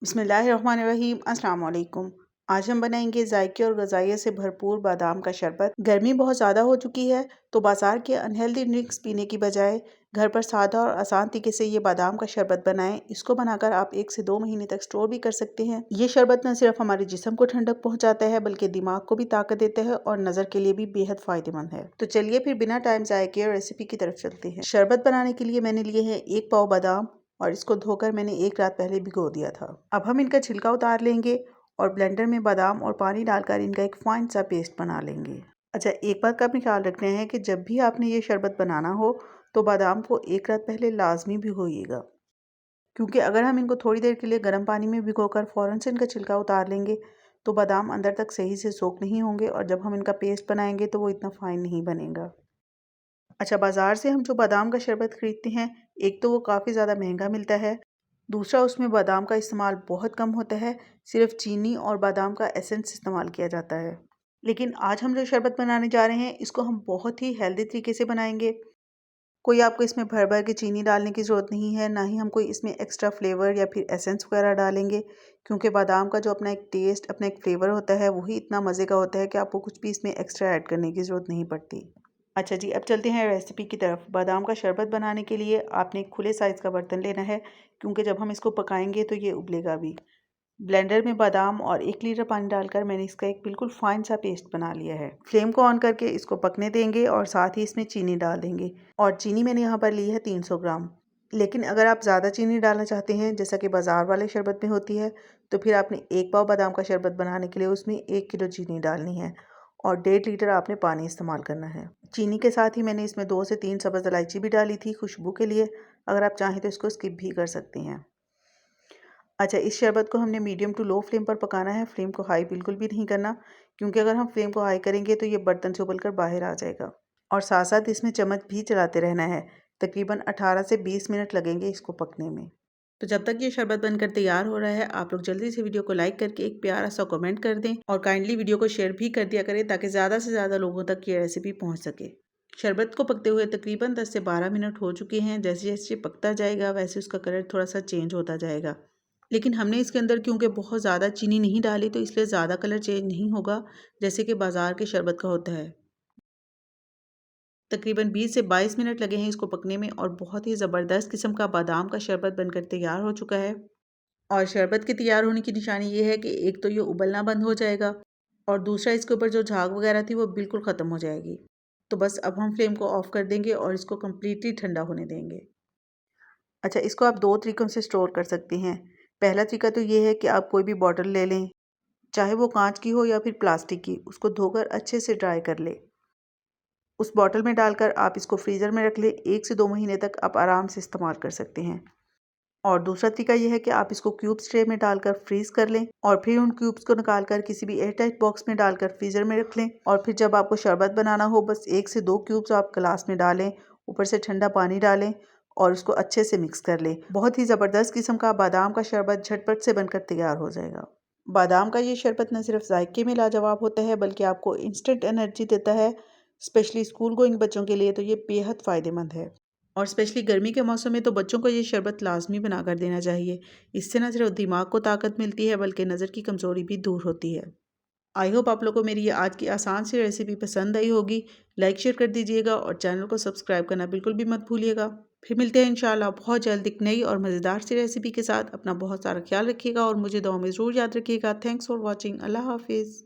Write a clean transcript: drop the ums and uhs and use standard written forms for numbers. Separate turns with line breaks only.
बिस्मिल्लाहिर्रहमानिर्रहीम। अस्सलाम वालेकुम। आज हम बनाएंगे जायके और गजाइयत से भरपूर बादाम का शरबत। गर्मी बहुत ज़्यादा हो चुकी है तो बाज़ार के अनहेल्दी ड्रिंक्स पीने की बजाय घर पर सादा और आसान तरीके से ये बादाम का शरबत बनाएं। इसको बनाकर आप 1 से 2 महीने तक स्टोर भी कर सकते हैं। ये शरबत न सिर्फ हमारे जिस्म को ठंडक पहुँचाता है बल्कि दिमाग को भी ताकत देता है और नज़र के लिए भी बेहद फ़ायदेमंद है। तो चलिए फिर बिना टाइम ज़ाया किए रेसिपी की तरफ चलते हैं। शरबत बनाने के लिए मैंने लिए हैं 1 पाव बादाम और इसको धोकर मैंने 1 रात पहले भिगो दिया था। अब हम इनका छिलका उतार लेंगे और ब्लेंडर में बादाम और पानी डालकर इनका एक फाइन सा पेस्ट बना लेंगे। अच्छा, एक बात का भी ख्याल रखना है कि जब भी आपने ये शरबत बनाना हो तो बादाम को 1 रात पहले लाजमी भिगोइएगा, क्योंकि अगर हम इनको थोड़ी देर के लिए गर्म पानी में भिगोकर फ़ौरन से इनका छिलका उतार लेंगे तो बादाम अंदर तक सही से सोख नहीं होंगे और जब हम इनका पेस्ट बनाएंगे तो वो इतना फाइन नहीं बनेगा। अच्छा, बाज़ार से हम जो बादाम का शरबत ख़रीदते हैं, एक तो वो काफ़ी ज़्यादा महंगा मिलता है, दूसरा उसमें बादाम का इस्तेमाल बहुत कम होता है, सिर्फ चीनी और बादाम का एसेंस इस्तेमाल किया जाता है। लेकिन आज हम जो शरबत बनाने जा रहे हैं इसको हम बहुत ही हेल्दी तरीके से बनाएंगे। कोई आपको इसमें भर भर के चीनी डालने की ज़रूरत नहीं है, ना ही हम कोई इसमें एक्स्ट्रा फ्लेवर या फिर एसेंस वगैरह डालेंगे, क्योंकि बादाम का जो अपना एक टेस्ट, अपना एक फ्लेवर होता है वही इतना मज़े का होता है कि आपको कुछ भी इसमें एक्स्ट्रा ऐड करने की ज़रूरत नहीं पड़ती। अच्छा जी, अब चलते हैं रेसिपी की तरफ। बादाम का शरबत बनाने के लिए आपने एक खुले साइज़ का बर्तन लेना है, क्योंकि जब हम इसको पकाएंगे तो ये उबलेगा भी। ब्लेंडर में बादाम और 1 लीटर पानी डालकर मैंने इसका एक बिल्कुल फाइन सा पेस्ट बना लिया है। फ्लेम को ऑन करके इसको पकने देंगे और साथ ही इसमें चीनी डाल देंगे और चीनी मैंने यहाँ पर ली है 300 ग्राम। लेकिन अगर आप ज़्यादा चीनी डालना चाहते हैं जैसा कि बाज़ार वाले शरबत में होती है, तो फिर आपने 1 पाव बादाम का शरबत बनाने के लिए उसमें 1 किलो चीनी डालनी है और 1.5 लीटर आपने पानी इस्तेमाल करना है। चीनी के साथ ही मैंने इसमें 2 से 3 सब्ज़ इलायची भी डाली थी खुशबू के लिए। अगर आप चाहें तो इसको स्किप भी कर सकते हैं। अच्छा, इस शरबत को हमने मीडियम टू लो फ्लेम पर पकाना है, फ्लेम को हाई बिल्कुल भी नहीं करना, क्योंकि अगर हम फ्लेम को हाई करेंगे तो ये बर्तन से उबलकर बाहर आ जाएगा। और साथ साथ इसमें चम्मच भी चलाते रहना है। तकरीबन 18 से 20 मिनट लगेंगे इसको पकने में। तो जब तक ये शरबत बनकर तैयार हो रहा है, आप लोग जल्दी से वीडियो को लाइक करके एक प्यारा सा कमेंट कर दें और काइंडली वीडियो को शेयर भी कर दिया करें ताकि ज़्यादा से ज़्यादा लोगों तक ये रेसिपी पहुँच सके। शरबत को पकते हुए तकरीबन 10 से 12 मिनट हो चुके हैं। जैसे जैसे पकता जाएगा वैसे उसका कलर थोड़ा सा चेंज होता जाएगा, लेकिन हमने इसके अंदर क्योंकि बहुत ज़्यादा चीनी नहीं डाली तो इसलिए ज़्यादा कलर चेंज नहीं होगा जैसे कि बाज़ार के शरबत का होता है। तकरीबन 20 से 22 मिनट लगे हैं इसको पकने में और बहुत ही ज़बरदस्त किस्म का बादाम का शरबत बनकर तैयार हो चुका है। और शरबत के तैयार होने की निशानी ये है कि एक तो ये उबलना बंद हो जाएगा और दूसरा इसके ऊपर जो झाग वगैरह थी वो बिल्कुल ख़त्म हो जाएगी। तो बस अब हम फ्लेम को ऑफ़ कर देंगे और इसको कम्प्लीटली ठंडा होने देंगे। अच्छा, इसको आप 2 तरीक़ों से स्टोर कर सकते हैं। पहला तरीका तो ये है कि आप कोई भी बॉटल ले लें, चाहे वो कांच की हो या फिर प्लास्टिक की, उसको धोकर अच्छे से ड्राई कर लें। उस बॉटल में डालकर आप इसको फ्रीज़र में रख लें। 1 से 2 महीने तक आप आराम से इस्तेमाल कर सकते हैं। और दूसरा तरीका ये है कि आप इसको क्यूब्स ट्रे में डालकर फ्रीज़ कर लें और फिर उन क्यूब्स को निकाल कर किसी भी एयर टाइट बॉक्स में डालकर फ्रीज़र में रख लें। और फिर जब आपको शरबत बनाना हो बस 1 से 2 क्यूब्स आप गिलास में डालें, ऊपर से ठंडा पानी डालें और उसको अच्छे से मिक्स कर लें। बहुत ही ज़बरदस्त किस्म का बादाम का शरबत झटपट से बनकर तैयार हो जाएगा। बादाम का ये शरबत न सिर्फ जायके में लाजवाब होता है बल्कि आपको इंस्टेंट एनर्जी देता है। स्पेशली स्कूल गोइंग बच्चों के लिए तो ये बेहद फ़ायदेमंद है और स्पेशली गर्मी के मौसम में तो बच्चों को ये शरबत लाजमी बना कर देना चाहिए। इससे न सिर्फ दिमाग को ताकत मिलती है बल्कि नज़र की कमज़ोरी भी दूर होती है। आई होप आप लोगों को मेरी ये आज की आसान सी रेसिपी पसंद आई होगी। लाइक शेयर कर दीजिएगा और चैनल को सब्सक्राइब करना बिल्कुल भी मत भूलिएगा। फिर मिलते हैं इंशाल्लाह बहुत जल्द एक नई और मज़ेदार सी रेसिपी के साथ। अपना बहुत सारा ख्याल रखिएगा और मुझे दुआ में ज़रूर याद रखिएगा। Thanks for watching. अल्लाह हाफिज़।